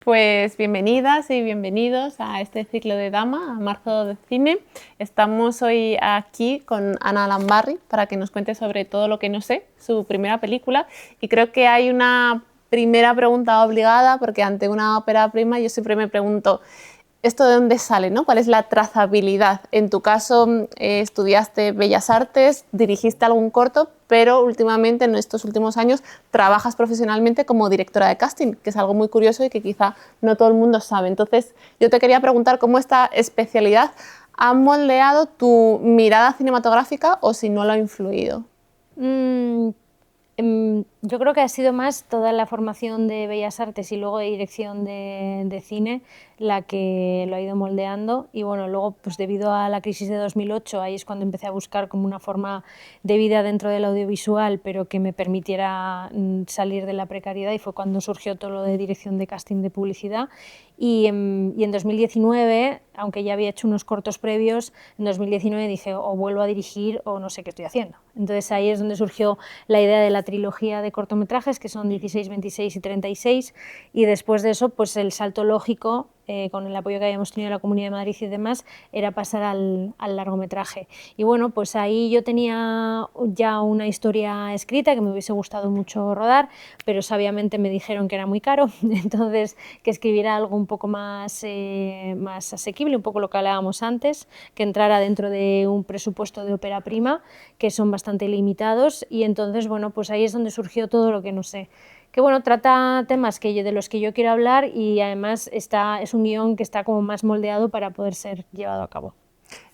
Pues bienvenidas y bienvenidos a este ciclo de Dama, a Marzo de Cine. Estamos hoy aquí con Ana Lambarri para que nos cuente sobre Todo lo que no sé, su primera película. Y creo que hay una primera pregunta obligada, porque ante una ópera prima yo siempre me pregunto, ¿esto de dónde sale, no? ¿Cuál es la trazabilidad? En tu caso, estudiaste Bellas Artes, dirigiste algún corto, pero últimamente, en estos últimos años, trabajas profesionalmente como directora de casting, que es algo muy curioso y que quizá no todo el mundo sabe. Entonces, yo te quería preguntar cómo esta especialidad ha moldeado tu mirada cinematográfica o si no lo ha influido. Yo creo que ha sido más toda la formación de Bellas Artes y luego de dirección de cine la que lo ha ido moldeando. Y bueno, luego pues debido a la crisis de 2008, ahí es cuando empecé a buscar como una forma de vida dentro del audiovisual, pero que me permitiera salir de la precariedad, y fue cuando surgió todo lo de dirección de casting de publicidad. Y en 2019, aunque ya había hecho unos cortos previos, en 2019 dije o vuelvo a dirigir o no sé qué estoy haciendo. Entonces ahí es donde surgió la idea de la trilogía de cortometrajes, que son 16, 26 y 36, y después de eso pues el salto lógico, con el apoyo que habíamos tenido de la Comunidad de Madrid y demás, era pasar al largometraje. Y bueno, pues ahí yo tenía ya una historia escrita que me hubiese gustado mucho rodar, pero sabiamente me dijeron que era muy caro, entonces que escribiera algo un poco más asequible, un poco lo que hablábamos antes, que entrara dentro de un presupuesto de ópera prima, que son bastante limitados. Y entonces, bueno, pues ahí es donde surgió Todo lo que no sé, que bueno, trata temas de los que yo quiero hablar, y además es un guión que está como más moldeado para poder ser llevado a cabo.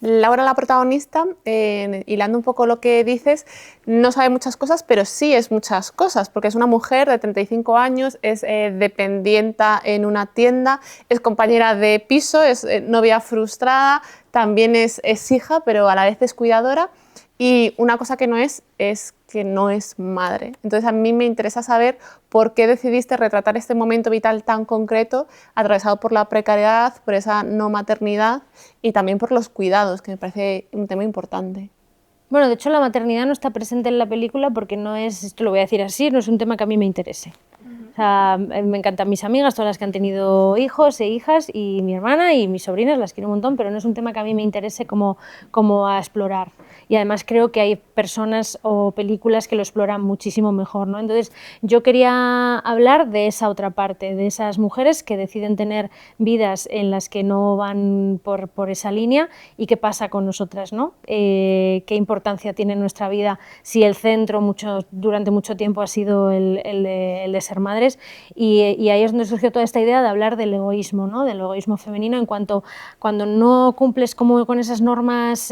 Laura, la protagonista, hilando un poco lo que dices, no sabe muchas cosas, pero sí es muchas cosas, porque es una mujer de 35 años, es dependienta en una tienda, es compañera de piso, es novia frustrada, también es hija, pero a la vez es cuidadora. Y una cosa que no es que no es madre. Entonces a mí me interesa saber por qué decidiste retratar este momento vital tan concreto, atravesado por la precariedad, por esa no maternidad y también por los cuidados, que me parece un tema importante. Bueno, de hecho la maternidad no está presente en la película porque no es, esto lo voy a decir así, no es un tema que a mí me interese. O sea, me encantan mis amigas, todas las que han tenido hijos e hijas, y mi hermana y mis sobrinas, las quiero un montón, pero no es un tema que a mí me interese como a explorar. Y además creo que hay personas o películas que lo exploran muchísimo mejor, ¿no? Entonces yo quería hablar de esa otra parte, de esas mujeres que deciden tener vidas en las que no van por esa línea, y qué pasa con nosotras, ¿no? Qué importancia tiene en nuestra vida si el centro durante mucho tiempo ha sido el de ser madres. Y ahí es donde surgió toda esta idea de hablar del egoísmo, ¿no? Del egoísmo femenino, en cuanto cuando no cumples como con esas normas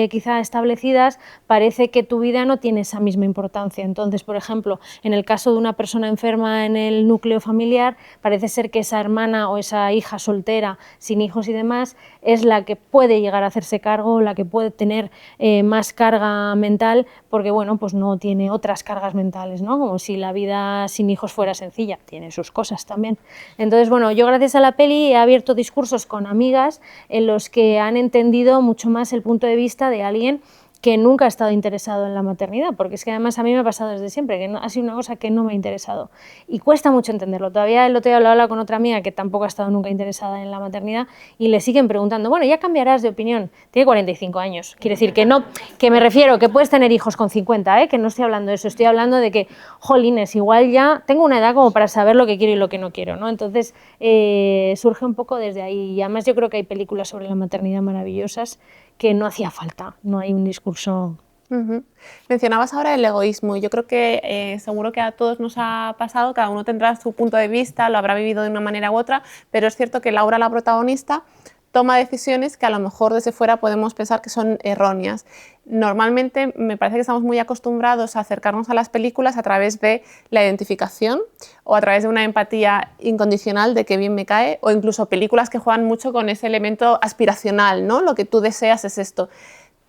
quizá establecidas, parece que tu vida no tiene esa misma importancia. Entonces, por ejemplo, en el caso de una persona enferma en el núcleo familiar, parece ser que esa hermana o esa hija soltera, sin hijos y demás, es la que puede llegar a hacerse cargo, la que puede tener más carga mental, porque bueno, pues no tiene otras cargas mentales, ¿no? Como si la vida sin hijos fuera sencilla, tiene sus cosas también. Entonces, bueno, yo gracias a la peli he abierto discursos con amigas en los que han entendido mucho más el punto de vista de alguien que nunca ha estado interesado en la maternidad, porque es que además a mí me ha pasado desde siempre, que no, ha sido una cosa que no me ha interesado, y cuesta mucho entenderlo. Todavía el otro día hablaba con otra amiga que tampoco ha estado nunca interesada en la maternidad, y le siguen preguntando, bueno, ya cambiarás de opinión. Tiene 45 años, quiere decir que no, que me refiero que puedes tener hijos con 50, que no estoy hablando de eso, estoy hablando de que, jolines, igual ya tengo una edad como para saber lo que quiero y lo que no quiero, ¿no? Entonces surge un poco desde ahí, y además yo creo que hay películas sobre la maternidad maravillosas que no hacía falta, no hay un discurso. Mencionabas ahora el egoísmo y yo creo que seguro que a todos nos ha pasado, cada uno tendrá su punto de vista, lo habrá vivido de una manera u otra, pero es cierto que Laura, la protagonista, toma decisiones que a lo mejor desde fuera podemos pensar que son erróneas. Normalmente me parece que estamos muy acostumbrados a acercarnos a las películas a través de la identificación o a través de una empatía incondicional de que bien me cae, o incluso películas que juegan mucho con ese elemento aspiracional, ¿no? Lo que tú deseas es esto.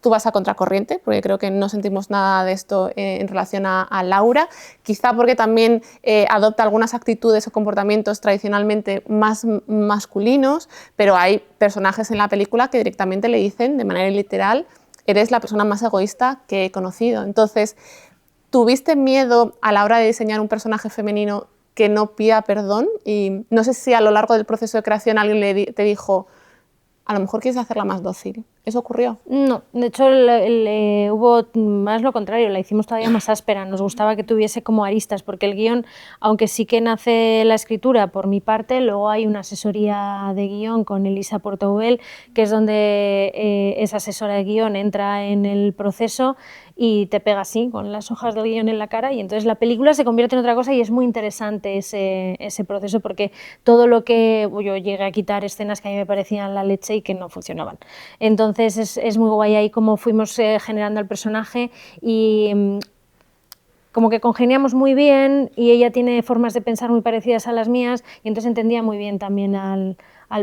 Tú vas a contracorriente, porque creo que no sentimos nada de esto en relación a Laura, quizá porque también adopta algunas actitudes o comportamientos tradicionalmente más masculinos, pero hay personajes en la película que directamente le dicen de manera literal, eres la persona más egoísta que he conocido. Entonces, ¿tuviste miedo a la hora de diseñar un personaje femenino que no pida perdón. Y no sé si a lo largo del proceso de creación alguien te dijo, a lo mejor quieres hacerla más dócil. ¿Eso ocurrió? No, de hecho hubo más lo contrario, la hicimos todavía más áspera, nos gustaba que tuviese como aristas, porque el guión, aunque sí que nace la escritura por mi parte, luego hay una asesoría de guión con Elisa Portobel, que es donde esa asesora de guión entra en el proceso y te pega así, con las hojas del guión en la cara, y entonces la película se convierte en otra cosa y es muy interesante ese proceso, porque todo lo que yo llegué a quitar escenas que a mí me parecían la leche y que no funcionaban. Entonces es muy guay ahí cómo fuimos generando el personaje y como que congeniamos muy bien y ella tiene formas de pensar muy parecidas a las mías y entonces entendía muy bien también al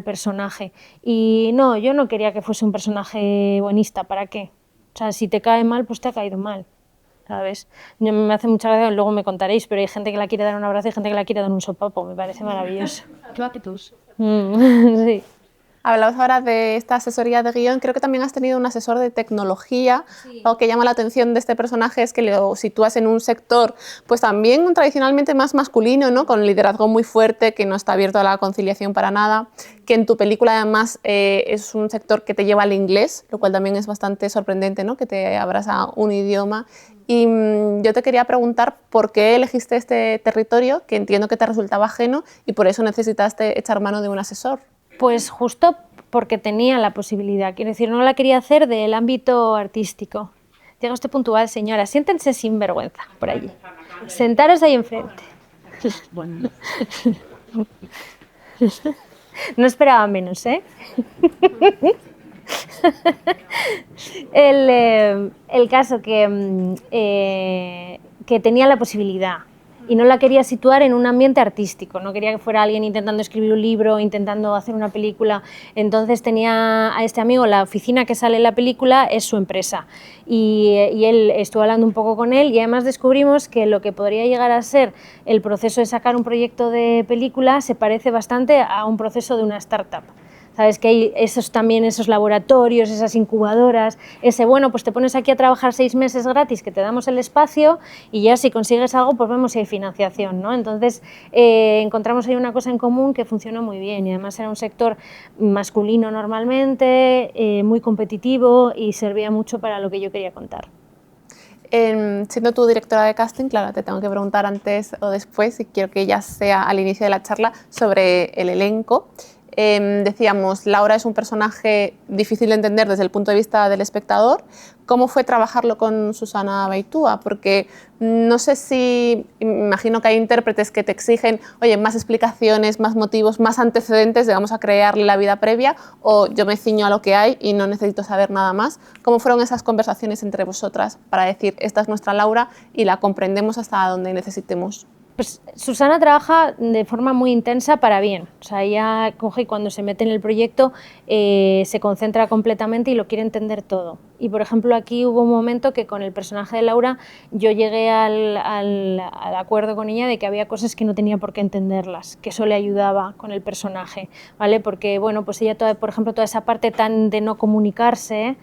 personaje. Y no, yo no quería que fuese un personaje buenista, ¿para qué? O sea, si te cae mal, pues te ha caído mal, ¿sabes? Me hace mucha gracia, luego me contaréis, pero hay gente que la quiere dar un abrazo y gente que la quiere dar un sopapo, me parece maravilloso. Sí. Hablabas ahora de esta asesoría de guión, creo que también has tenido un asesor de tecnología. Sí. Lo que llama la atención de este personaje es que lo sitúas en un sector pues también tradicionalmente más masculino, ¿no? Con liderazgo muy fuerte, que no está abierto a la conciliación para nada, que en tu película además es un sector que te lleva al inglés, lo cual también es bastante sorprendente, ¿no? Que te abras a un idioma. Y yo te quería preguntar por qué elegiste este territorio, que entiendo que te resultaba ajeno y por eso necesitaste echar mano de un asesor. Pues justo porque tenía la posibilidad, quiero decir, no la quería hacer del ámbito artístico. Llega usted puntual, señora, siéntense sin vergüenza por allí. Sentaros ahí enfrente. Bueno. No esperaba menos, ¿eh? El caso que tenía la posibilidad y no la quería situar en un ambiente artístico, no quería que fuera alguien intentando escribir un libro, intentando hacer una película. Entonces tenía a este amigo, la oficina que sale en la película es su empresa y él estuvo hablando un poco con él y además descubrimos que lo que podría llegar a ser el proceso de sacar un proyecto de película se parece bastante a un proceso de una startup. Sabes que hay esos laboratorios, esas incubadoras, bueno, pues te pones aquí a trabajar 6 meses gratis, que te damos el espacio y ya si consigues algo, pues vemos si hay financiación, ¿no? Entonces encontramos ahí una cosa en común que funcionó muy bien y además era un sector masculino normalmente, muy competitivo y servía mucho para lo que yo quería contar. Siendo tú directora de casting, claro, te tengo que preguntar antes o después, y quiero que ya sea al inicio de la charla, sobre el elenco. Decíamos, Laura es un personaje difícil de entender desde el punto de vista del espectador. ¿Cómo fue trabajarlo con Susana Baitúa? Porque no sé si, imagino que hay intérpretes que te exigen, oye, más explicaciones, más motivos, más antecedentes, vamos a crearle la vida previa, o yo me ciño a lo que hay y no necesito saber nada más. ¿Cómo fueron esas conversaciones entre vosotras para decir, esta es nuestra Laura y la comprendemos hasta donde necesitemos? Pues Susana trabaja de forma muy intensa para bien, o sea, ella coge y cuando se mete en el proyecto se concentra completamente y lo quiere entender todo. Y por ejemplo aquí hubo un momento que con el personaje de Laura yo llegué al acuerdo con ella de que había cosas que no tenía por qué entenderlas, que eso le ayudaba con el personaje, ¿vale? Porque bueno, pues ella, por ejemplo, toda esa parte tan de no comunicarse,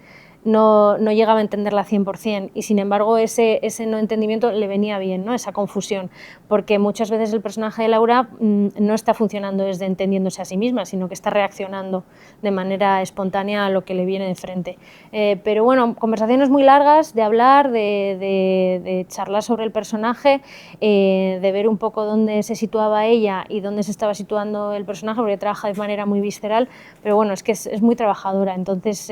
no llegaba a entenderla 100% y sin embargo ese no entendimiento le venía bien, ¿no? Esa confusión, porque muchas veces el personaje de Laura no está funcionando desde entendiéndose a sí misma, sino que está reaccionando de manera espontánea a lo que le viene de frente. Pero bueno, conversaciones muy largas de hablar, de charlar sobre el personaje, de ver un poco dónde se situaba ella y dónde se estaba situando el personaje, porque trabaja de manera muy visceral, pero bueno, es que es muy trabajadora, entonces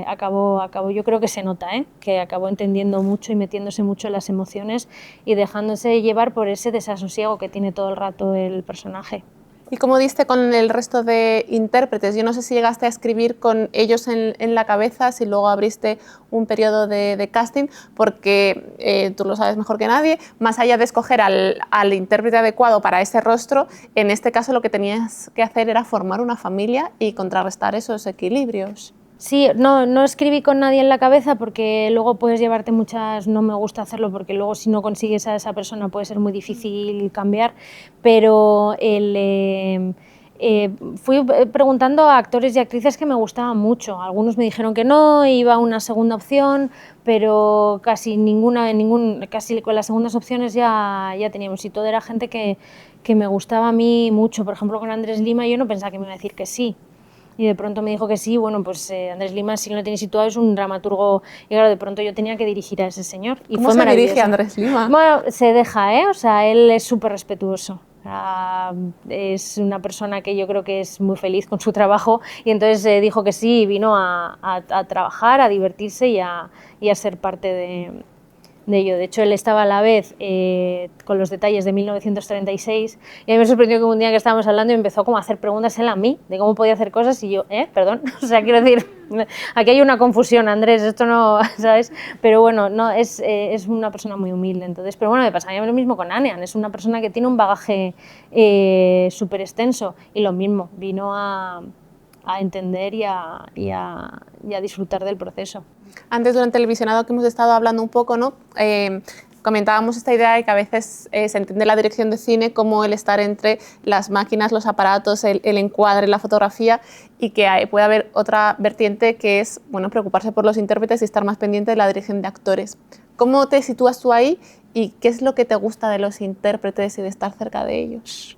acabó, yo creo que se nota, que acabó entendiendo mucho y metiéndose mucho en las emociones y dejándose llevar por ese desasosiego que tiene todo el rato el personaje. ¿Y cómo diste con el resto de intérpretes? Yo no sé si llegaste a escribir con ellos en la cabeza, si luego abriste un periodo de casting, porque tú lo sabes mejor que nadie, más allá de escoger al intérprete adecuado para ese rostro, en este caso lo que tenías que hacer era formar una familia y contrarrestar esos equilibrios. Sí, no escribí con nadie en la cabeza porque luego puedes llevarte muchas, no me gusta hacerlo porque luego si no consigues a esa persona puede ser muy difícil cambiar, pero fui preguntando a actores y actrices que me gustaban mucho. Algunos me dijeron que no, iba a una segunda opción, pero casi casi con las segundas opciones ya teníamos, y todo era gente que me gustaba a mí mucho. Por ejemplo, con Andrés Lima yo no pensaba que me iba a decir que sí. Y de pronto me dijo que sí. Bueno, pues Andrés Lima, si no lo tenéis situado, es un dramaturgo, y claro, de pronto yo tenía que dirigir a ese señor. Y ¿Cómo fue se dirige maravilloso. Andrés Lima? Bueno, se deja, ¿eh? O sea, él es súper respetuoso. Es una persona que yo creo que es muy feliz con su trabajo, y entonces dijo que sí, y vino a trabajar, a divertirse y a ser parte de ello. De hecho, él estaba a la vez con los detalles de 1936, y a mí me sorprendió que un día que estábamos hablando empezó como a hacer preguntas él a mí, de cómo podía hacer cosas, y yo, perdón, o sea, quiero decir, aquí hay una confusión, Andrés, esto no, ¿sabes? Pero bueno, no, es una persona muy humilde, entonces, pero bueno, me pasa a mí lo mismo con Anean, es una persona que tiene un bagaje súper extenso, y lo mismo, vino a entender y a disfrutar del proceso. Antes, durante el visionado que hemos estado hablando un poco, ¿no? Comentábamos esta idea de que a veces se entiende la dirección de cine como el estar entre las máquinas, los aparatos, el encuadre, la fotografía, y que puede haber otra vertiente que es, bueno, preocuparse por los intérpretes y estar más pendiente de la dirección de actores. ¿Cómo te sitúas tú ahí y qué es lo que te gusta de los intérpretes y de estar cerca de ellos?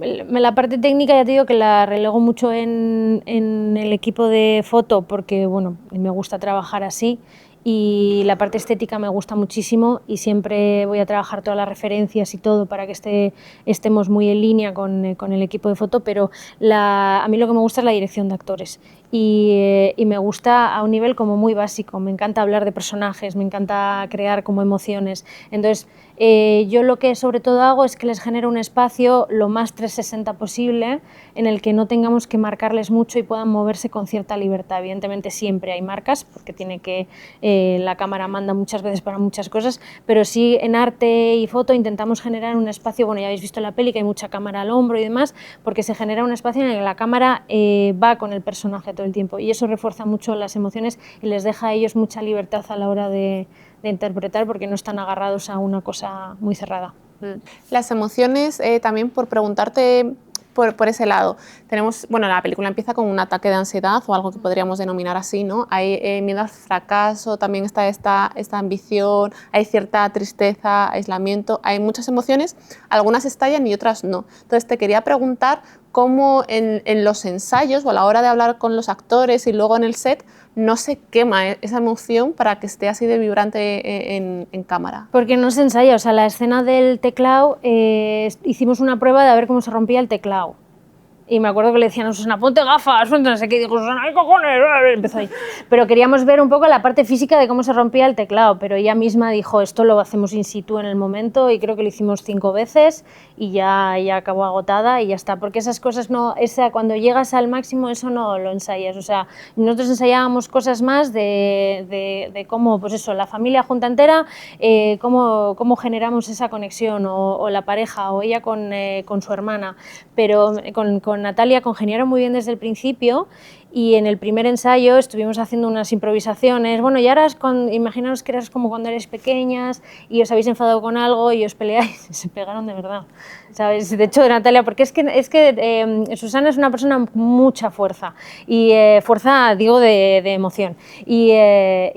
La parte técnica ya te digo que la relego mucho en el equipo de foto, porque bueno, me gusta trabajar así, y la parte estética me gusta muchísimo, y siempre voy a trabajar todas las referencias y todo para que estemos muy en línea con el equipo de foto, pero a mí lo que me gusta es la dirección de actores, y me gusta a un nivel como muy básico. Me encanta hablar de personajes, me encanta crear como emociones. Entonces yo lo que sobre todo hago es que les genero un espacio lo más 360 posible, en el que no tengamos que marcarles mucho y puedan moverse con cierta libertad. Evidentemente siempre hay marcas, porque la cámara manda muchas veces para muchas cosas, pero sí, en arte y foto intentamos generar un espacio, bueno, ya habéis visto en la peli que hay mucha cámara al hombro y demás, porque se genera un espacio en el que la cámara va con el personaje todo el tiempo, y eso refuerza mucho las emociones y les deja a ellos mucha libertad a la hora de interpretar, porque no están agarrados a una cosa muy cerrada. Las emociones, también por preguntarte por ese lado. Tenemos, bueno, la película empieza con un ataque de ansiedad o algo que podríamos denominar así, ¿no? Hay miedo al fracaso, también está esta ambición, hay cierta tristeza, aislamiento, hay muchas emociones, algunas estallan y otras no. Entonces te quería preguntar cómo en los ensayos o a la hora de hablar con los actores y luego en el set no se quema esa emoción para que esté así de vibrante en cámara. Porque no se ensaya, o sea, la escena del teclado, hicimos una prueba de ver cómo se rompía el teclado. Y me acuerdo que le decían a Susana, ponte gafas, no sé qué, y dijo Susana, ¡ay, cojones! Empezó ahí. Pero queríamos ver un poco la parte física de cómo se rompía el teclado, pero ella misma dijo, esto lo hacemos in situ en el momento, y creo que lo hicimos 5 veces, y ya acabó agotada y ya está. Porque esas cosas, cuando llegas al máximo, eso no lo ensayas. O sea, nosotros ensayábamos cosas más de cómo, pues eso, la familia junta entera, cómo generamos esa conexión, o la pareja, o ella con su hermana, pero con Natalia congeniaron muy bien desde el principio, y en el primer ensayo estuvimos haciendo unas improvisaciones. Bueno, y ahora imaginaos que eras como cuando eres pequeñas y os habéis enfadado con algo y os peleáis, se pegaron de verdad, ¿sabes? De hecho, Natalia, porque es que Susana es una persona con mucha fuerza, y fuerza, digo, de emoción, y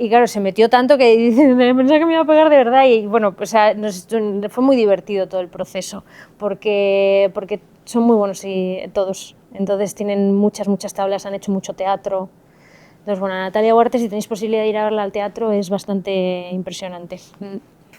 claro, se metió tanto que pensaba que me iba a pegar de verdad, y bueno, pues fue muy divertido todo el proceso, porque son muy buenos todos, entonces tienen muchas tablas, han hecho mucho teatro. Entonces, bueno, Natalia Huarte, si tenéis posibilidad de ir a verla al teatro, es bastante impresionante.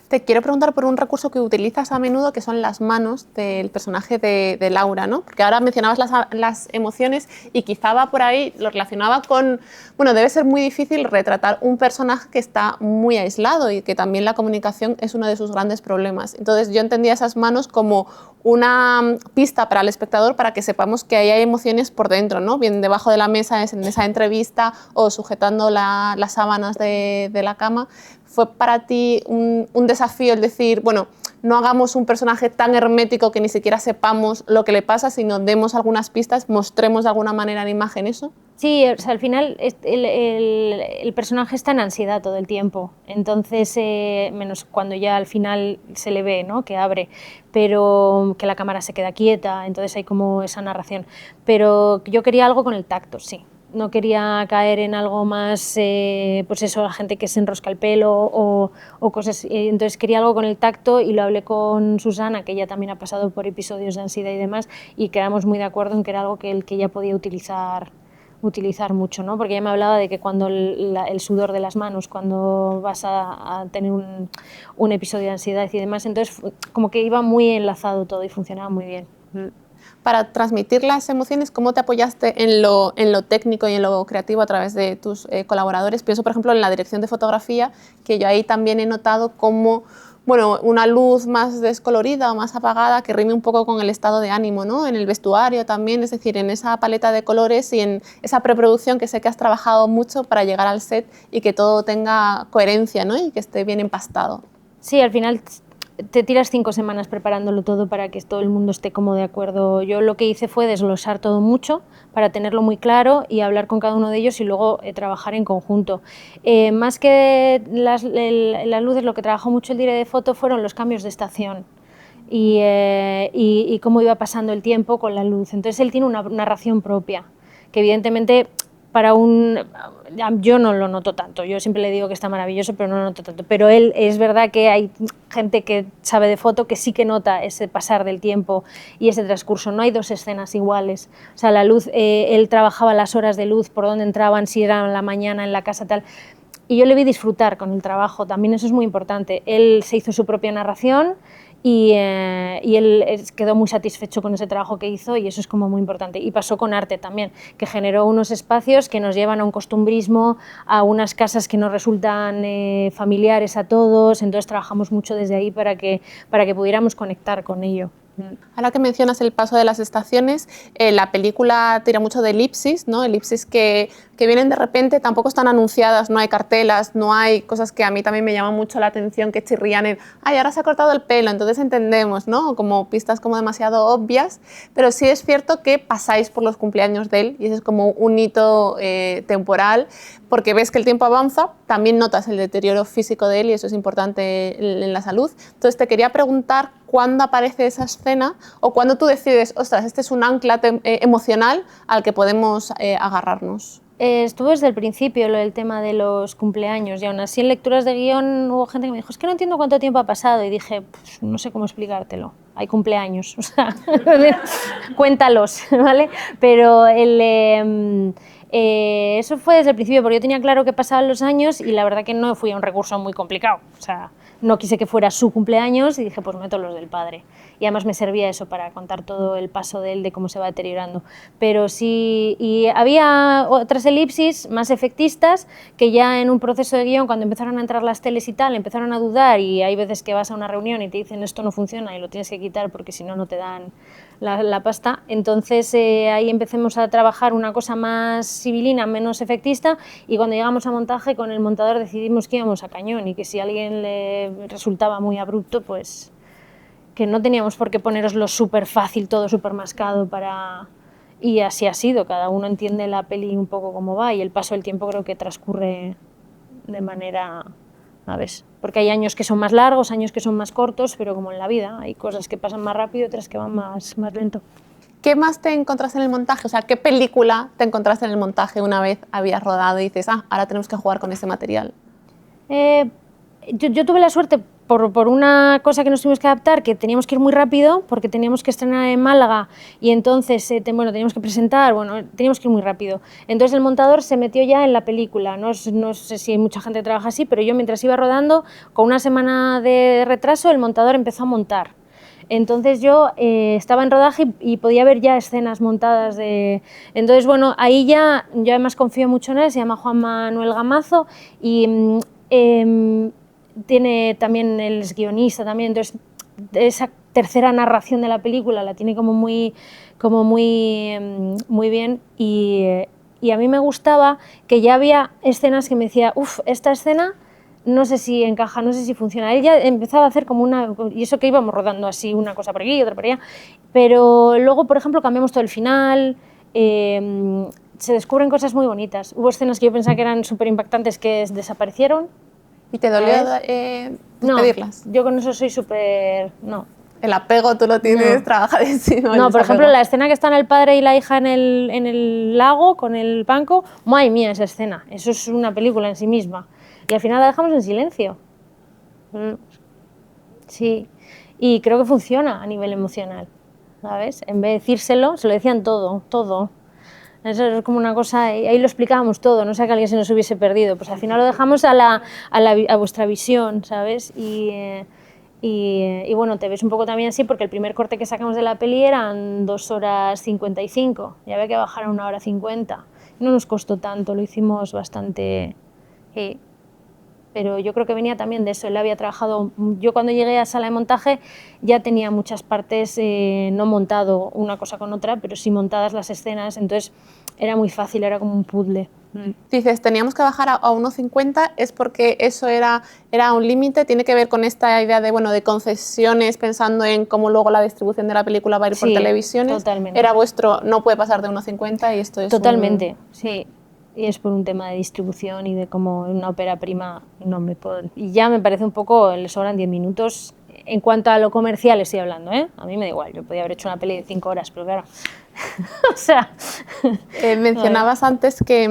Te quiero preguntar por un recurso que utilizas a menudo, que son las manos del personaje de Laura, ¿no? Porque ahora mencionabas las emociones y quizá va por ahí, lo relacionaba con, bueno, debe ser muy difícil retratar un personaje que está muy aislado y que también la comunicación es uno de sus grandes problemas. Entonces yo entendía esas manos como una pista para el espectador para que sepamos que ahí hay emociones por dentro, ¿no? Bien debajo de la mesa, en esa entrevista, o sujetando las sábanas de la cama. ¿Fue para ti un desafío el decir, bueno, no hagamos un personaje tan hermético que ni siquiera sepamos lo que le pasa, sino demos algunas pistas, mostremos de alguna manera en imagen eso? Sí, o sea, al final el personaje está en ansiedad todo el tiempo, entonces, menos cuando ya al final se le ve, ¿no? Que abre, pero que la cámara se queda quieta, entonces hay como esa narración. Pero yo quería algo con el tacto, sí. No quería caer en algo más, pues eso, la gente que se enrosca el pelo o cosas. Entonces quería algo con el tacto y lo hablé con Susana, que ella también ha pasado por episodios de ansiedad y demás, y quedamos muy de acuerdo en que era algo que ella podía utilizar mucho, ¿no? Porque ella me hablaba de que cuando el sudor de las manos, cuando vas a tener un episodio de ansiedad y demás, entonces como que iba muy enlazado todo y funcionaba muy bien. Para transmitir las emociones, ¿cómo te apoyaste en lo técnico y en lo creativo a través de tus colaboradores? Pienso, por ejemplo, en la dirección de fotografía, que yo ahí también he notado cómo, bueno, una luz más descolorida o más apagada que rime un poco con el estado de ánimo, ¿no? En el vestuario también, es decir, en esa paleta de colores y en esa preproducción que sé que has trabajado mucho para llegar al set y que todo tenga coherencia, ¿no? Y que esté bien empastado. Sí, al final te tiras 5 semanas preparándolo todo para que todo el mundo esté como de acuerdo. Yo lo que hice fue desglosar todo mucho para tenerlo muy claro y hablar con cada uno de ellos y luego trabajar en conjunto. Más que las luces, lo que trabajó mucho el director de foto fueron los cambios de estación y cómo iba pasando el tiempo con la luz. Entonces él tiene una narración propia, que evidentemente yo no lo noto tanto, yo siempre le digo que está maravilloso, pero no lo noto tanto. Pero él, es verdad que hay gente que sabe de foto que sí que nota ese pasar del tiempo y ese transcurso. No hay dos escenas iguales. O sea, la luz, él trabajaba las horas de luz, por dónde entraban, si era en la mañana, en la casa, tal. Y yo le vi disfrutar con el trabajo, también eso es muy importante. Él se hizo su propia narración y él quedó muy satisfecho con ese trabajo que hizo y eso es como muy importante. Y pasó con arte también, que generó unos espacios que nos llevan a un costumbrismo, a unas casas que nos resultan familiares a todos, entonces trabajamos mucho desde ahí para que pudiéramos conectar con ello. Ahora que mencionas el paso de las estaciones, la película tira mucho de elipsis, ¿no? Elipsis que vienen de repente, tampoco están anunciadas, no hay cartelas, no hay cosas que a mí también me llaman mucho la atención, que chirrían en, ay, ahora se ha cortado el pelo, entonces entendemos, ¿no? Como pistas como demasiado obvias, pero sí es cierto que pasáis por los cumpleaños de él y ese es como un hito temporal, porque ves que el tiempo avanza, también notas el deterioro físico de él y eso es importante en la salud. Entonces te quería preguntar cuándo aparece esa escena o cuándo tú decides, ostras, este es un ancla emocional al que podemos agarrarnos. Estuvo desde el principio lo del tema de los cumpleaños y aún así en lecturas de guión hubo gente que me dijo, es que no entiendo cuánto tiempo ha pasado y dije, pues, no sé cómo explicártelo, hay cumpleaños, o sea, cuéntalos, ¿vale? Pero eso fue desde el principio porque yo tenía claro que pasaban los años y la verdad que no fui a un recurso muy complicado, o sea, no quise que fuera su cumpleaños y dije, pues meto los del padre. Y además me servía eso para contar todo el paso de él, de cómo se va deteriorando. Pero sí, y había otras elipsis más efectistas que ya en un proceso de guión, cuando empezaron a entrar las teles y tal, empezaron a dudar y hay veces que vas a una reunión y te dicen esto no funciona y lo tienes que quitar porque si no, no te dan la pasta. Entonces ahí empecemos a trabajar una cosa más civilina, menos efectista y cuando llegamos a montaje con el montador decidimos que íbamos a cañón y que si a alguien le resultaba muy abrupto, pues que no teníamos por qué poneroslo súper fácil, todo súper mascado para... Y así ha sido, cada uno entiende la peli un poco cómo va y el paso del tiempo creo que transcurre de manera... ¿sabes? Porque hay años que son más largos, años que son más cortos, pero como en la vida, hay cosas que pasan más rápido y otras que van más lento. ¿Qué más te encontraste en el montaje? O sea, ¿qué película te encontraste en el montaje una vez habías rodado y dices, ah, ahora tenemos que jugar con ese material? Yo tuve la suerte por una cosa que nos tuvimos que adaptar, que teníamos que ir muy rápido porque teníamos que estrenar en Málaga y entonces teníamos que presentar, teníamos que ir muy rápido. Entonces el montador se metió ya en la película, no sé si hay mucha gente que trabaja así, pero yo mientras iba rodando, con una semana de retraso, el montador empezó a montar. Entonces yo estaba en rodaje y podía ver ya escenas montadas de... Entonces, bueno, ahí ya, yo además confío mucho en él, se llama Juan Manuel Gamazo y tiene también, él es guionista también, entonces esa tercera narración de la película la tiene como muy bien y a mí me gustaba que ya había escenas que me decía, uff, esta escena no sé si encaja, no sé si funciona. Él ya empezaba a hacer como una... Y eso que íbamos rodando así, una cosa por aquí y otra por allá. Pero luego, por ejemplo, cambiamos todo el final, se descubren cosas muy bonitas. Hubo escenas que yo pensaba que eran súper impactantes que desaparecieron. ¿Y te dolió despedirlas? No, yo con eso soy súper... No. El apego tú lo tienes trabajadísimo. No, por ejemplo, la escena que están el padre y la hija en el lago con el banco, madre mía, esa escena, eso es una película en sí misma. Y al final la dejamos en silencio. Sí, y creo que funciona a nivel emocional, ¿sabes? En vez de decírselo, se lo decían todo, todo. Eso es como una cosa, ahí lo explicábamos todo, no sé que alguien se nos hubiese perdido. Pues al final lo dejamos a vuestra visión, ¿sabes? Y bueno, te ves un poco también así porque el primer corte que sacamos de la peli eran 2 horas 55 y había que bajar a 1 hora 50. No nos costó tanto, lo hicimos bastante... pero yo creo que venía también de eso, él había trabajado... Yo cuando llegué a sala de montaje ya tenía muchas partes no montado una cosa con otra, pero sí montadas las escenas, entonces era muy fácil, era como un puzzle. Dices, teníamos que bajar a 1,50, ¿es porque eso era un límite? ¿Tiene que ver con esta idea de, bueno, de concesiones, pensando en cómo luego la distribución de la película va a ir por televisiones? Totalmente. Era vuestro, no puede pasar de 1,50 y esto es Totalmente, sí. Y es por un tema de distribución y de cómo una ópera prima no me puedo... Y ya me parece un poco, le sobran 10 minutos. En cuanto a lo comercial estoy hablando, ¿eh? A mí me da igual, yo podía haber hecho una peli de 5 horas, pero claro... o sea... mencionabas antes que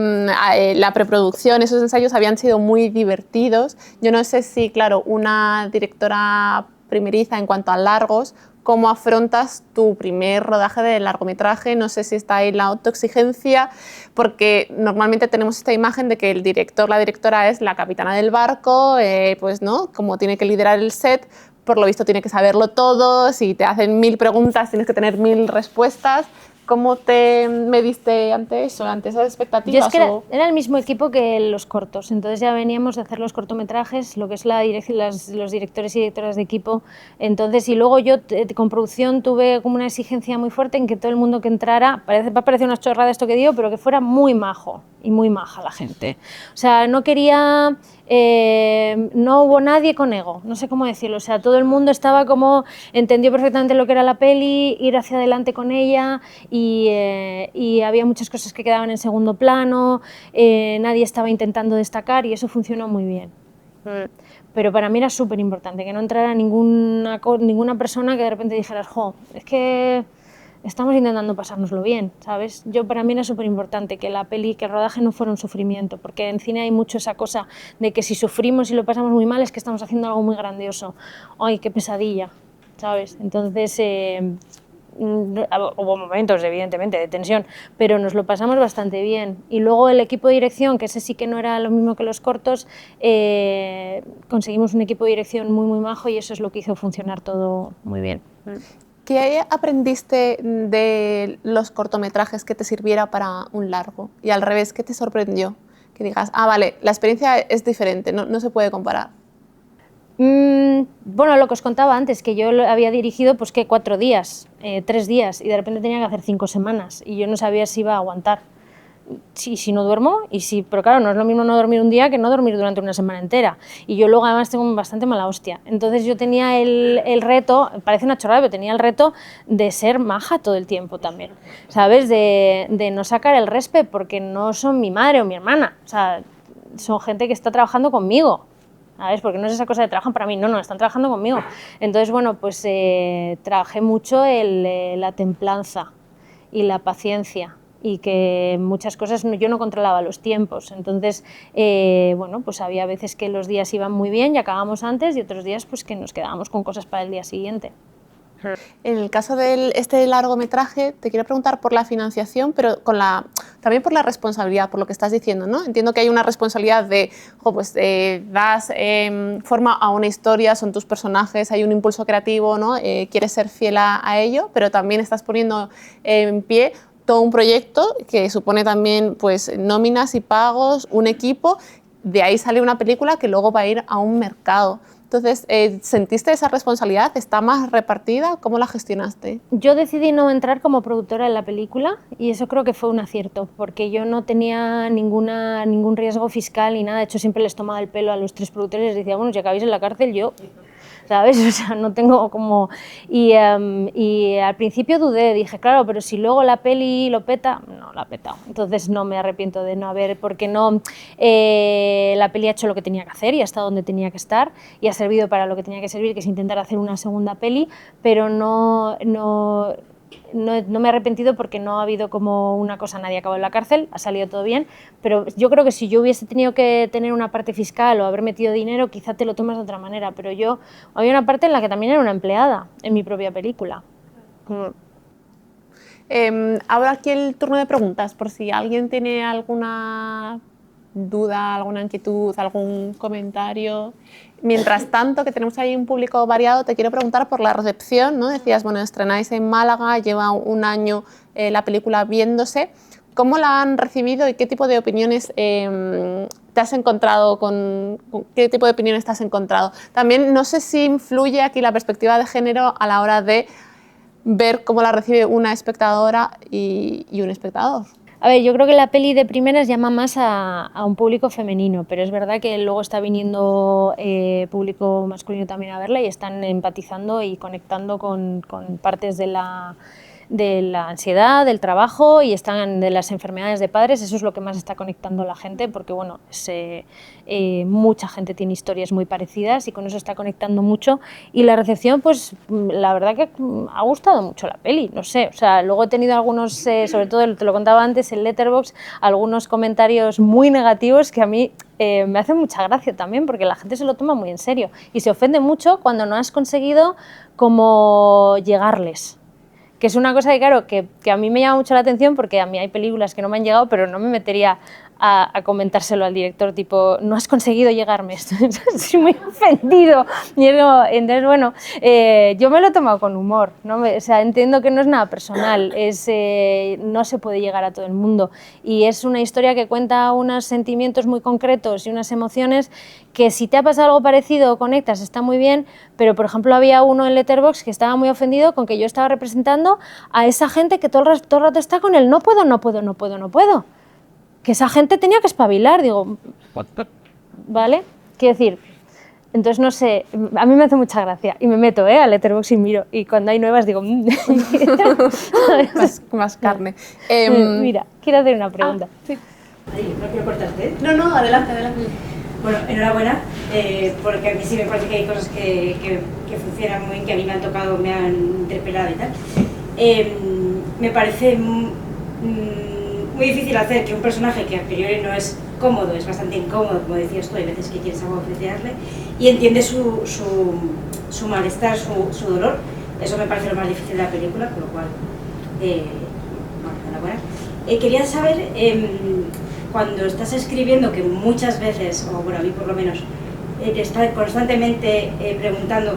la preproducción, esos ensayos habían sido muy divertidos. Yo no sé si, claro, una directora primeriza en cuanto a largos, ¿cómo afrontas tu primer rodaje de largometraje? No sé si está ahí la autoexigencia, porque normalmente tenemos esta imagen de que el director, la directora es la capitana del barco, pues no, como tiene que liderar el set, por lo visto tiene que saberlo todo, si te hacen 1000 preguntas tienes que tener 1000 respuestas. ¿Cómo te mediste ante eso, ante esas expectativas? Yo es que era el mismo equipo que los cortos, entonces ya veníamos de hacer los cortometrajes, lo que es los directores y directoras de equipo, entonces, y luego yo con producción tuve como una exigencia muy fuerte en que todo el mundo que entrara, va a parecer una chorrada esto que digo, pero que fuera muy majo y muy maja la gente. O sea, no quería... no hubo nadie con ego, no sé cómo decirlo, o sea, todo el mundo estaba como, entendió perfectamente lo que era la peli, ir hacia adelante con ella y había muchas cosas que quedaban en segundo plano, nadie estaba intentando destacar y eso funcionó muy bien. Pero para mí era súper importante que no entrara ninguna persona que de repente dijeras, jo, es que estamos intentando pasárnoslo bien, ¿sabes? Para mí era súper importante que la peli, que el rodaje no fuera un sufrimiento, porque en cine hay mucho esa cosa de que si sufrimos y lo pasamos muy mal es que estamos haciendo algo muy grandioso. ¡Ay, qué pesadilla! ¿Sabes? Entonces, hubo momentos, evidentemente, de tensión, pero nos lo pasamos bastante bien. Y luego el equipo de dirección, que ese sí que no era lo mismo que los cortos, conseguimos un equipo de dirección muy, muy majo y eso es lo que hizo funcionar todo muy bien. ¿Qué aprendiste de los cortometrajes que te sirviera para un largo? Y al revés, ¿qué te sorprendió? Que digas, vale, la experiencia es diferente, no se puede comparar. Bueno, lo que os contaba antes, que yo había dirigido pues que 4 días, 3 días, y de repente tenía que hacer 5 semanas, y yo no sabía si iba a aguantar. Si no duermo, pero claro, no es lo mismo no dormir un día que no dormir durante una semana entera. Y yo luego además tengo bastante mala hostia. Entonces yo tenía el reto, parece una chorrada, pero tenía el reto de ser maja todo el tiempo también, ¿sabes? De no sacar el respe porque no son mi madre o mi hermana, o sea, son gente que está trabajando conmigo. ¿Sabes? Porque no es esa cosa de trabajan para mí, no, están trabajando conmigo. Entonces, bueno, pues trabajé mucho la templanza y la paciencia y que muchas cosas yo no controlaba los tiempos. Entonces, bueno, pues había veces que los días iban muy bien y acabábamos antes y otros días pues que nos quedábamos con cosas para el día siguiente. En el caso de este largometraje, te quiero preguntar por la financiación, pero también por la responsabilidad, por lo que estás diciendo, ¿no? Entiendo que hay una responsabilidad de, pues das forma a una historia, son tus personajes, hay un impulso creativo, ¿no? Quieres ser fiel a ello, pero también estás poniendo en pie todo un proyecto que supone también pues, nóminas y pagos, un equipo, de ahí sale una película que luego va a ir a un mercado. Entonces, ¿sentiste esa responsabilidad? ¿Está más repartida? ¿Cómo la gestionaste? Yo decidí no entrar como productora en la película y eso creo que fue un acierto, porque yo no tenía ningún riesgo fiscal ni nada. De hecho, siempre les tomaba el pelo a los 3 productores y les decía, bueno, si acabáis en la cárcel, yo... ¿sabes? O sea, no tengo como... Y al principio dudé, dije, claro, pero si luego la peli lo peta, no, la ha petado. Entonces no me arrepiento de no haber, porque no, la peli ha hecho lo que tenía que hacer y ha estado donde tenía que estar y ha servido para lo que tenía que servir, que es intentar hacer una segunda peli, pero no me he arrepentido porque no ha habido como una cosa, nadie acabó en la cárcel, ha salido todo bien, pero yo creo que si yo hubiese tenido que tener una parte fiscal o haber metido dinero, quizá te lo tomas de otra manera, pero yo había una parte en la que también era una empleada en mi propia película. Ahora aquí el turno de preguntas, por si alguien tiene alguna duda, alguna inquietud, algún comentario. Mientras tanto, que tenemos ahí un público variado, te quiero preguntar por la recepción, ¿no? Decías, bueno, estrenáis en Málaga, lleva un año la película viéndose. ¿Cómo la han recibido y qué tipo de opiniones te has encontrado con qué tipo de opiniones te has encontrado? También no sé si influye aquí la perspectiva de género a la hora de ver cómo la recibe una espectadora y un espectador. A ver, yo creo que la peli de primeras llama más a un público femenino, pero es verdad que luego está viniendo público masculino también a verla y están empatizando y conectando con partes de la ansiedad, del trabajo y están de las enfermedades de padres. Eso es lo que más está conectando a la gente, porque bueno, mucha gente tiene historias muy parecidas y con eso está conectando mucho. Y la recepción, pues la verdad que ha gustado mucho la peli, no sé, o sea, luego he tenido algunos, sobre todo, te lo contaba antes, en Letterboxd, algunos comentarios muy negativos que a mí me hacen mucha gracia también, porque la gente se lo toma muy en serio y se ofende mucho cuando no has conseguido como llegarles. Que es una cosa que, claro, que a mí me llama mucho la atención, porque a mí hay películas que no me han llegado, pero no me metería a comentárselo al director, tipo, no has conseguido llegarme, estoy muy ofendido. Y entonces, bueno, yo me lo he tomado con humor, ¿no? O sea, entiendo que no es nada personal, no se puede llegar a todo el mundo. Y es una historia que cuenta unos sentimientos muy concretos y unas emociones que si te ha pasado algo parecido o conectas, está muy bien, pero por ejemplo había uno en Letterboxd que estaba muy ofendido con que yo estaba representando a esa gente que todo el rato está con el no puedo, no puedo, no puedo, no puedo. Que esa gente tenía que espabilar, digo, ¿vale? Quiero decir, entonces no sé, a mí me hace mucha gracia y me meto a Letterboxd y miro, y cuando hay nuevas digo, más carne. Mira, quiero hacer una pregunta. Sí. Ay, no quiero cortarte. No, adelante, adelante. Bueno, enhorabuena, porque a mí sí me parece que hay cosas que funcionan muy bien, que a mí me han tocado, me han interpelado y tal. Me parece muy difícil hacer que un personaje que a priori no es cómodo, es bastante incómodo, como decías tú, hay veces que quieres algo ofrecerle, y entiende su malestar, su dolor. Eso me parece lo más difícil de la película, con lo cual, bueno, enhorabuena. Quería saber, cuando estás escribiendo, que muchas veces, o bueno, a mí por lo menos, te está constantemente preguntando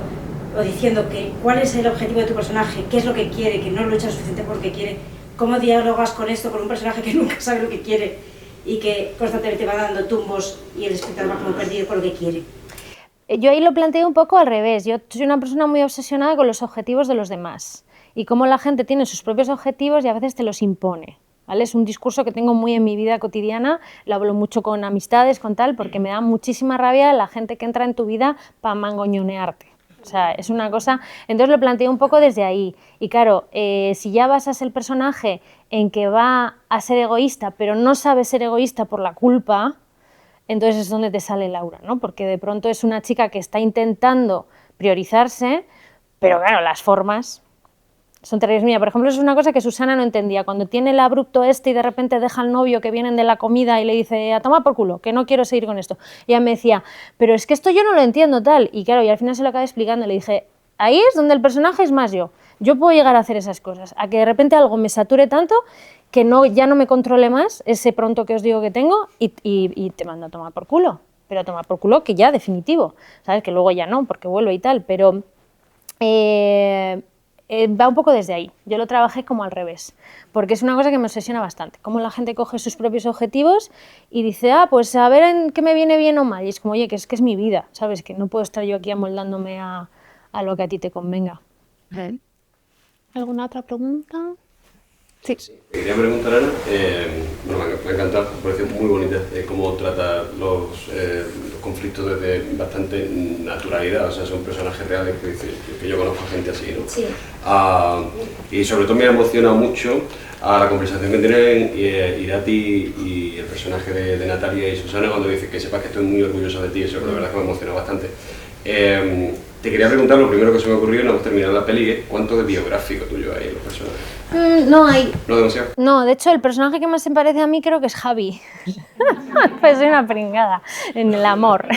o diciendo que cuál es el objetivo de tu personaje, qué es lo que quiere, que no lucha suficiente por lo que quiere, cómo dialogas con esto, con un personaje que nunca sabe lo que quiere y que constantemente va dando tumbos y el espectador va como perdido con lo que quiere. Yo ahí lo planteo un poco al revés. Yo soy una persona muy obsesionada con los objetivos de los demás y cómo la gente tiene sus propios objetivos y a veces te los impone. ¿Vale? Es un discurso que tengo muy en mi vida cotidiana, lo hablo mucho con amistades, con tal, porque me da muchísima rabia la gente que entra en tu vida para mangoñonearte. O sea, es una cosa... Entonces lo planteo un poco desde ahí. Y claro, si ya basas el personaje en que va a ser egoísta, pero no sabe ser egoísta por la culpa, entonces es donde te sale Laura, ¿no? Porque de pronto es una chica que está intentando priorizarse, pero claro, las formas son terribles. Mía, por ejemplo, es una cosa que Susana no entendía. Cuando tiene el abrupto y de repente deja al novio que vienen de la comida y le dice, a tomar por culo, que no quiero seguir con esto. Y ella me decía, pero es que esto yo no lo entiendo, tal. Y claro, y al final se lo acabé explicando. Le dije, ahí es donde el personaje es más yo. Yo puedo llegar a hacer esas cosas. A que de repente algo me sature tanto que ya no me controle más ese pronto que os digo que tengo y te mando a tomar por culo. Pero a tomar por culo que ya definitivo. ¿Sabes? Que luego ya no, porque vuelve y tal. Pero... va un poco desde ahí. Yo lo trabajé como al revés, porque es una cosa que me obsesiona bastante, cómo la gente coge sus propios objetivos y dice, pues a ver en qué me viene bien o mal, y es como, oye, que es mi vida, ¿sabes? Que no puedo estar yo aquí amoldándome a lo que a ti te convenga. ¿Alguna otra pregunta? Sí. Quería preguntar, Ana, bueno, me ha encantado, me parece muy bonita cómo trata los conflictos desde bastante naturalidad, o sea, son personajes reales que yo conozco a gente así, ¿no? Sí. Y sobre todo me ha emocionado mucho la conversación que tienen Irati y el personaje de Natalia y Susana cuando dicen que sepas que estoy muy orgulloso de ti, eso la verdad es que me emocionó bastante. Te quería preguntar, lo primero que se me ocurrió, no hemos terminado la peli, es ¿cuánto de biográfico tuyo hay en los personajes? No hay. ¿No demasiado? No, de hecho el personaje que más se parece a mí creo que es Javi. Pues soy una pringada en el amor.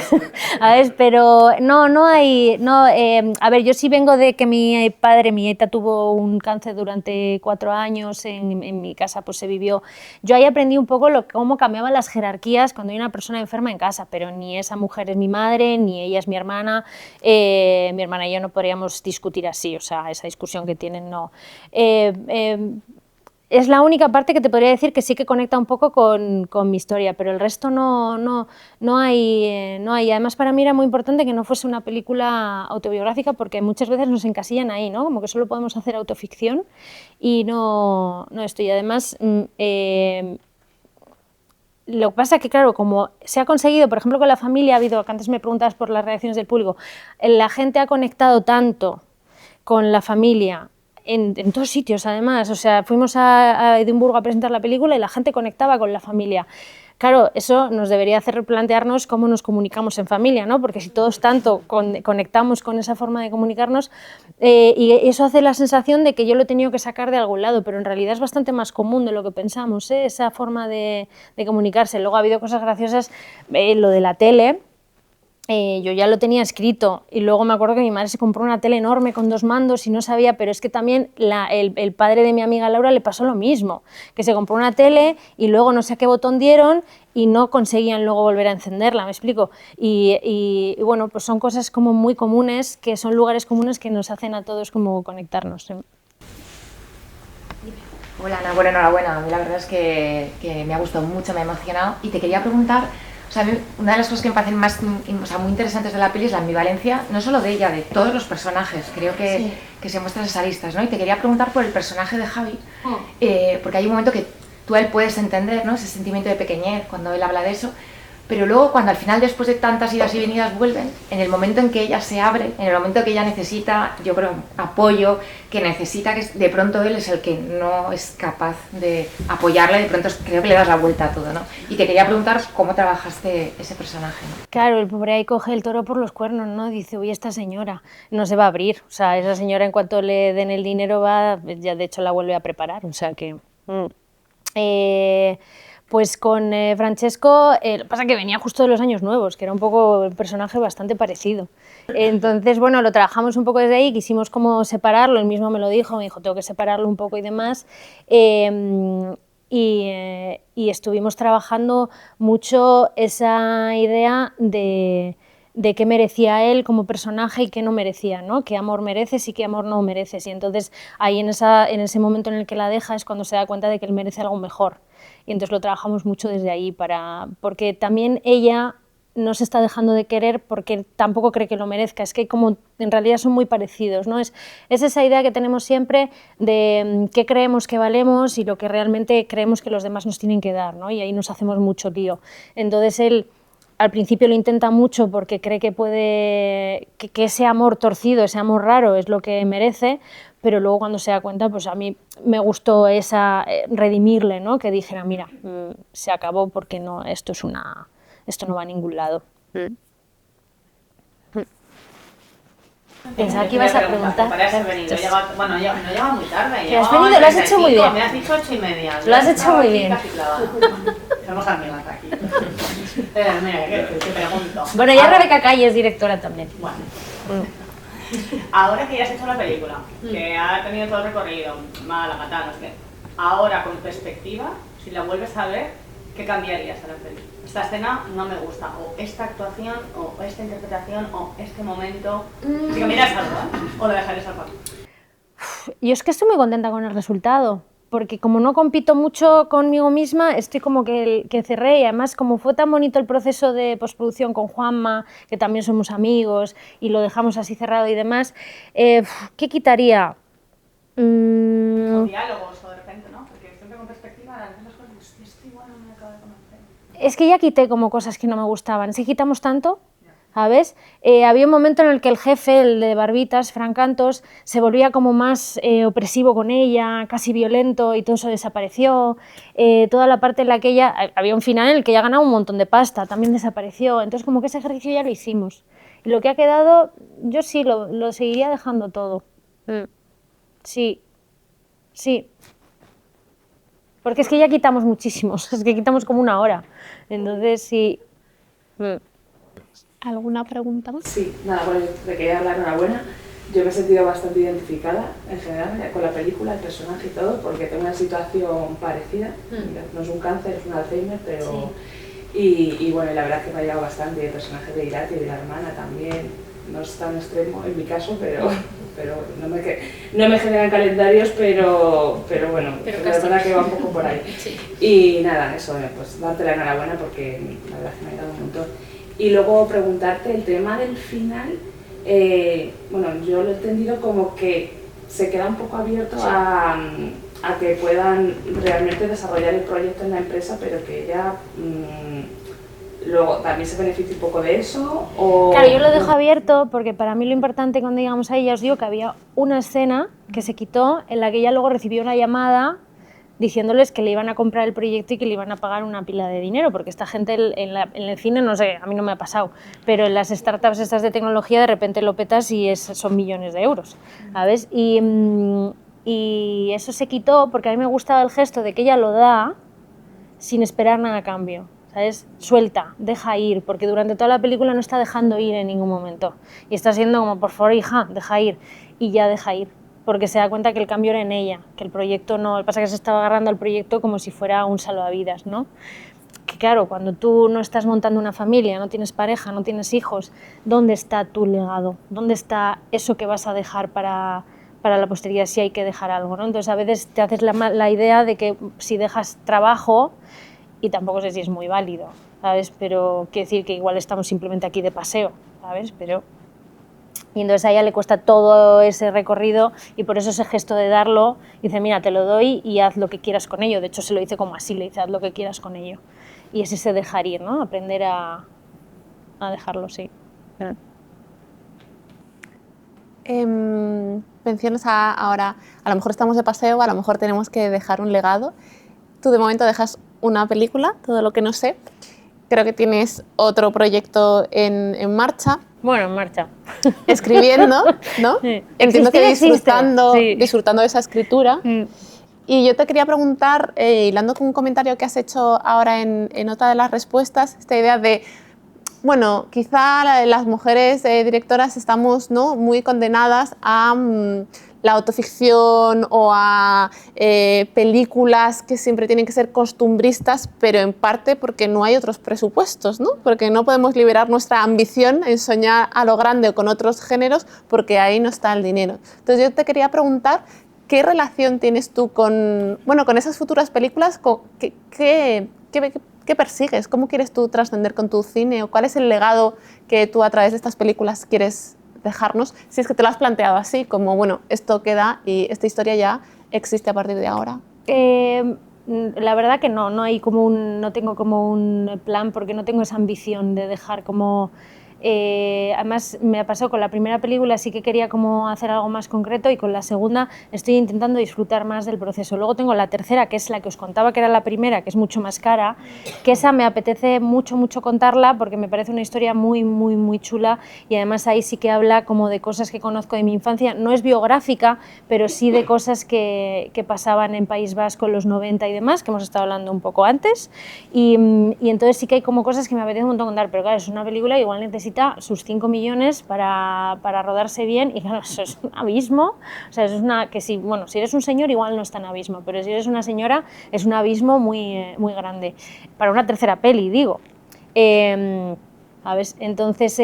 A ver, pero no hay... No, a ver, yo sí vengo de que mi padre, mi aita, tuvo un cáncer durante 4 años, en mi casa pues se vivió... Yo ahí aprendí un poco cómo cambiaban las jerarquías cuando hay una persona enferma en casa, pero ni esa mujer es mi madre, ni ella es mi hermana. Mi hermana y yo no podríamos discutir así, o sea, esa discusión que tienen no... es la única parte que te podría decir que sí que conecta un poco con mi historia, pero el resto no hay. Además, para mí era muy importante que no fuese una película autobiográfica porque muchas veces nos encasillan ahí, ¿no? Como que solo podemos hacer autoficción y no esto. Y además, lo que pasa es que, claro, como se ha conseguido, por ejemplo, con la familia, ha habido, que antes me preguntabas por las reacciones del público, la gente ha conectado tanto con la familia, en todos sitios además, o sea, fuimos a Edimburgo a presentar la película y la gente conectaba con la familia. Claro, eso nos debería hacer replantearnos cómo nos comunicamos en familia, ¿no? Porque si todos tanto conectamos con esa forma de comunicarnos, y eso hace la sensación de que yo lo he tenido que sacar de algún lado, pero en realidad es bastante más común de lo que pensamos, esa forma de comunicarse. Luego ha habido cosas graciosas, lo de la tele. Yo ya lo tenía escrito y luego me acuerdo que mi madre se compró una tele enorme con 2 mandos y no sabía, pero es que también el padre de mi amiga Laura le pasó lo mismo, que se compró una tele y luego no sé a qué botón dieron y no conseguían luego volver a encenderla, ¿me explico? Y bueno, pues son cosas como muy comunes, que son lugares comunes que nos hacen a todos como conectarnos. Hola Ana, bueno, enhorabuena, a mí la verdad es que me ha gustado mucho, me ha emocionado y te quería preguntar. O sea, una de las cosas que me parecen más, muy interesantes de la peli es la ambivalencia, no solo de ella, de todos los personajes. Creo que se muestran esas aristas, ¿no? Y te quería preguntar por el personaje de Javi, porque hay un momento que tú a él puedes entender, ¿no? Ese sentimiento de pequeñez cuando él habla de eso, pero luego cuando al final, después de tantas idas y venidas, vuelven, en el momento en que ella se abre, en el momento que ella necesita, yo creo, apoyo, que necesita, que de pronto él es el que no es capaz de apoyarla y de pronto creo que le das la vuelta a todo, ¿no? Y te quería preguntar cómo trabajaste ese personaje, ¿no? Claro, el pobre ahí coge el toro por los cuernos, ¿no? Dice, uy, esta señora no se va a abrir, o sea, esa señora en cuanto le den el dinero va, ya de hecho la vuelve a preparar, o sea que... Pues con Francesco, lo que pasa es que venía justo de los años nuevos, que era un poco un personaje bastante parecido. Entonces, bueno, lo trabajamos un poco desde ahí, quisimos como separarlo, él mismo me dijo, tengo que separarlo un poco y demás. Y estuvimos trabajando mucho esa idea de qué merecía él como personaje y qué no merecía, ¿no? Qué amor mereces y qué amor no mereces. Y entonces ahí en ese momento en el que la deja es cuando se da cuenta de que él merece algo mejor. Y entonces lo trabajamos mucho desde ahí, porque también ella no se está dejando de querer porque tampoco cree que lo merezca, es que como en realidad son muy parecidos, ¿no? Es esa idea que tenemos siempre de qué creemos que valemos y lo que realmente creemos que los demás nos tienen que dar, ¿no? Y ahí nos hacemos mucho lío. Entonces él al principio lo intenta mucho porque cree que ese amor torcido, ese amor raro es lo que merece, pero luego cuando se da cuenta, pues a mí me gustó redimirle, ¿no? Que dijera, mira, se acabó porque no, esto no va a ningún lado. Pensaba que ibas a preguntar. Bueno, no llega muy tarde. ¿Que has venido? Lo has hecho muy bien. Me has dicho 8:30. Lo has hecho muy bien. Somos amigas aquí. Mira, que te pregunto. Bueno, ya Rebeca Calle es directora también. Bueno. Ahora que ya has hecho la película, que ha tenido todo el recorrido, Málaga, tal, no sé qué, ahora con perspectiva, si la vuelves a ver, ¿qué cambiarías a la película? Esta escena no me gusta, o esta actuación, o esta interpretación, o este momento. Si cambiarías algo, ¿eh? O lo dejarías al cual. Yo es que estoy muy contenta con el resultado, porque como no compito mucho conmigo misma, estoy como que cerré, y además como fue tan bonito el proceso de postproducción con Juanma, que también somos amigos, y lo dejamos así cerrado y demás, ¿qué quitaría? O diálogos, o de repente, ¿no? Porque siempre con perspectiva, a veces las cosas, hostia, esto igual no me acabo de conocer. Es que ya quité como cosas que no me gustaban. Si quitamos tanto, ¿sabes? Había un momento en el que el jefe, el de Barbitas, Frank Cantos, se volvía como más opresivo con ella, casi violento, y todo eso desapareció. Toda la parte en la que ella... Había un final en el que ella ganaba un montón de pasta, también desapareció. Entonces como que ese ejercicio ya lo hicimos. Y lo que ha quedado, yo sí, lo seguiría dejando todo. Sí, sí. Porque es que ya quitamos muchísimos, es que quitamos como 1 hora. Entonces sí. ¿Alguna pregunta más? Sí, nada, bueno, te quería dar la enhorabuena. Yo me he sentido bastante identificada en general con la película, el personaje y todo, porque tengo una situación parecida. No es un cáncer, es un Alzheimer, pero... Sí. Y bueno, la verdad es que me ha llegado bastante. Y el personaje de Irati y de la hermana también. No es tan extremo en mi caso, pero no me generan calendarios, pero bueno, pero la verdad que va un poco por ahí. Sí. Y nada, eso, pues darte la enhorabuena porque la verdad es que me ha ayudado un montón. Y luego preguntarte el tema del final, bueno, yo lo he entendido como que se queda un poco abierto a que puedan realmente desarrollar el proyecto en la empresa, pero que ella luego también se beneficie un poco de eso. O... Claro, yo lo dejo abierto porque para mí lo importante cuando llegamos ahí, ya os digo que había una escena que se quitó en la que ella luego recibió una llamada diciéndoles que le iban a comprar el proyecto y que le iban a pagar una pila de dinero, porque esta gente en el cine, no sé, a mí no me ha pasado, pero en las startups estas de tecnología de repente lo petas y son millones de euros, ¿sabes? Y eso se quitó porque a mí me gustaba el gesto de que ella lo da sin esperar nada a cambio, ¿sabes? Suelta, deja ir, porque durante toda la película no está dejando ir en ningún momento y está siendo como, por favor, hija, deja ir, y ya deja ir, porque se da cuenta que el cambio era en ella, que el proyecto no, el pasa que se estaba agarrando al proyecto como si fuera un salvavidas, ¿no? Que claro, cuando tú no estás montando una familia, no tienes pareja, no tienes hijos, ¿dónde está tu legado? ¿Dónde está eso que vas a dejar para la posteridad si hay que dejar algo, ¿no? Entonces a veces te haces la idea de que si dejas trabajo, y tampoco sé si es muy válido, ¿sabes? Pero quiere decir que igual estamos simplemente aquí de paseo, ¿sabes? Pero... Y entonces a ella le cuesta todo ese recorrido y por eso ese gesto de darlo, dice, mira, te lo doy y haz lo que quieras con ello. De hecho, se lo dice como así, le dice, haz lo que quieras con ello. Y es ese dejar ir, ¿no? Aprender a dejarlo, sí. Mencionas ahora, a lo mejor estamos de paseo, a lo mejor tenemos que dejar un legado. Tú de momento dejas una película, Todo lo que no sé. Creo que tienes otro proyecto en marcha. Bueno, en marcha. Escribiendo, ¿no? Sí. Entiendo que disfrutando de esa escritura. Y yo te quería preguntar, hilando con un comentario que has hecho ahora en otra de las respuestas, esta idea de, bueno, quizá las mujeres directoras estamos, ¿no?, muy condenadas a la autoficción o a películas que siempre tienen que ser costumbristas, pero en parte porque no hay otros presupuestos, ¿no? Porque no podemos liberar nuestra ambición en soñar a lo grande o con otros géneros porque ahí no está el dinero. Entonces yo te quería preguntar, ¿qué relación tienes tú con esas futuras películas? ¿Qué persigues? ¿Cómo quieres tú trascender con tu cine? ¿O cuál es el legado que tú a través de estas películas quieres dejarnos? Si es que te lo has planteado así, como, bueno, esto queda y esta historia ya existe a partir de ahora. La verdad que no tengo como un plan, porque no tengo esa ambición de dejar como... además me ha pasado con la primera película, sí que quería como hacer algo más concreto, y con la segunda estoy intentando disfrutar más del proceso. Luego tengo la tercera, que es la que os contaba que era la primera, que es mucho más cara, que esa me apetece mucho contarla porque me parece una historia muy chula, y además ahí sí que habla como de cosas que conozco de mi infancia. No es biográfica, pero sí de cosas que pasaban en País Vasco en los 90 y demás, que hemos estado hablando un poco antes, y entonces sí que hay como cosas que me apetece un montón contar, pero claro, es una película que igual necesita sus 5 millones para rodarse bien, y claro, eso es un abismo. O sea, eso es que si eres un señor igual no es tan abismo, pero si eres una señora es un abismo muy grande. Para una tercera peli, digo. Entonces,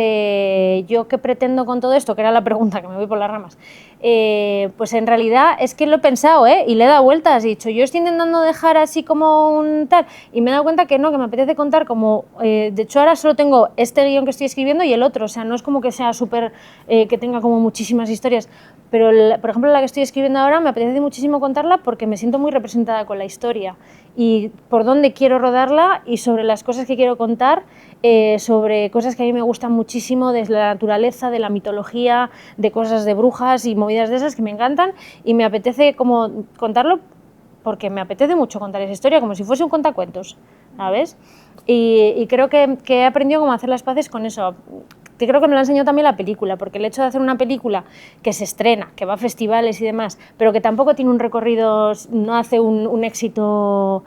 ¿yo qué pretendo con todo esto? Que era la pregunta, que me voy por las ramas. Pues en realidad es que lo he pensado, y le he dado vueltas, he dicho, yo estoy intentando dejar así como un tal, y me he dado cuenta que no, que me apetece contar como, de hecho ahora solo tengo este guión que estoy escribiendo y el otro, o sea, no es como que sea súper, que tenga como muchísimas historias, pero por ejemplo la que estoy escribiendo ahora me apetece muchísimo contarla porque me siento muy representada con la historia y por dónde quiero rodarla y sobre las cosas que quiero contar, sobre cosas que a mí me gustan muchísimo, desde la naturaleza, de la mitología, de cosas de brujas y movidas de esas que me encantan, y me apetece como contarlo porque me apetece mucho contar esa historia como si fuese un contacuentos, ¿sabes? Y creo que he aprendido cómo hacer las paces con eso. Que creo que me lo ha enseñado también la película, porque el hecho de hacer una película que se estrena, que va a festivales y demás, pero que tampoco tiene un recorrido, no hace un éxito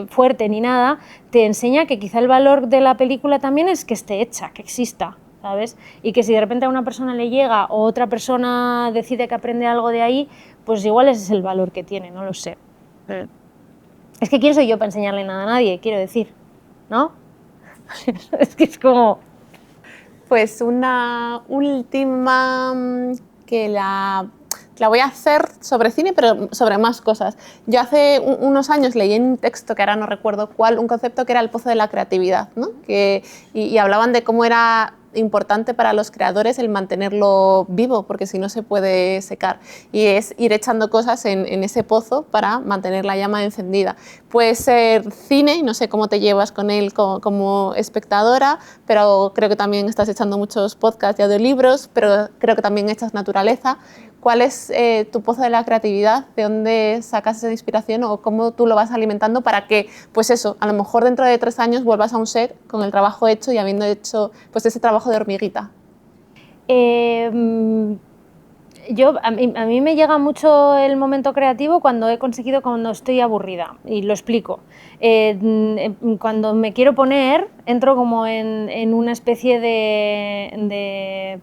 fuerte ni nada, te enseña que quizá el valor de la película también es que esté hecha, que exista, ¿sabes? Y que si de repente a una persona le llega o otra persona decide que aprende algo de ahí, pues igual ese es el valor que tiene, no lo sé. Es que quién soy yo para enseñarle nada a nadie, quiero decir, ¿no? Es que es como... Pues una última que la voy a hacer sobre cine, pero sobre más cosas. Yo hace unos años leí en un texto, que ahora no recuerdo cuál, un concepto que era el pozo de la creatividad, ¿no? Y hablaban de cómo era importante para los creadores el mantenerlo vivo, porque si no se puede secar. Y es ir echando cosas en ese pozo para mantener la llama encendida. Puede ser cine, y no sé cómo te llevas con él como espectadora, pero creo que también estás echando muchos podcasts y audiolibros, pero creo que también echas naturaleza. ¿Cuál es tu pozo de la creatividad? ¿De dónde sacas esa inspiración o cómo tú lo vas alimentando para que, pues eso, a lo mejor dentro de 3 años vuelvas a un set con el trabajo hecho y habiendo hecho pues ese trabajo de hormiguita? A mí me llega mucho el momento creativo cuando estoy aburrida, y lo explico. Cuando me quiero poner, entro como en una especie de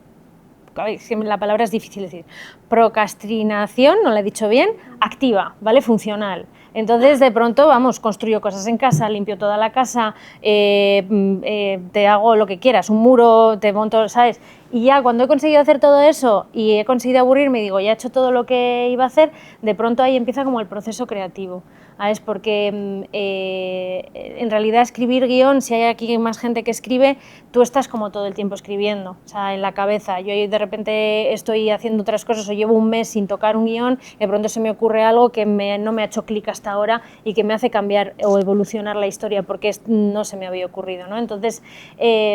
la palabra es difícil de decir, procrastinación, no la he dicho bien, activa, ¿vale? Funcional. Entonces, de pronto, vamos, construyo cosas en casa, limpio toda la casa, te hago lo que quieras, un muro, te monto, ¿sabes? Y ya cuando he conseguido hacer todo eso y he conseguido aburrirme y digo, ya he hecho todo lo que iba a hacer, de pronto ahí empieza como el proceso creativo. ¿Sabes? Porque en realidad escribir guión, si hay aquí más gente que escribe, tú estás como todo el tiempo escribiendo, o sea, en la cabeza. Yo de repente estoy haciendo otras cosas o llevo un mes sin tocar un guión, de pronto se me ocurre algo que no me ha hecho clic hasta ahora y que me hace cambiar o evolucionar la historia porque no se me había ocurrido, ¿no? Entonces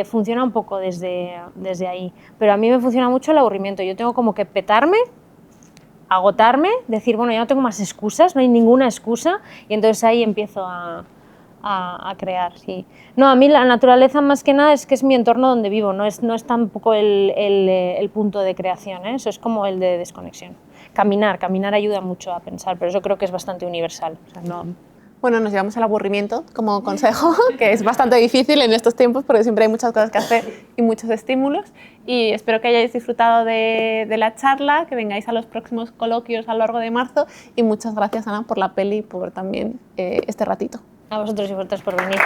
funciona un poco desde ahí. Pero a mí me funciona mucho el aburrimiento. Yo tengo como que petarme, agotarme, decir, bueno, ya no tengo más excusas, no hay ninguna excusa, y entonces ahí empiezo a crear, sí. No, a mí la naturaleza más que nada es que es mi entorno donde vivo, no es tampoco el punto de creación, ¿eh? Eso es como el de desconexión. Caminar ayuda mucho a pensar, pero eso creo que es bastante universal. O sea, no... Bueno, nos llevamos al aburrimiento como consejo, que es bastante difícil en estos tiempos porque siempre hay muchas cosas que hacer y muchos estímulos. Y espero que hayáis disfrutado de la charla, que vengáis a los próximos coloquios a lo largo de marzo. Y muchas gracias, Ana, por la peli y por también este ratito. A vosotros y vosotras por venir.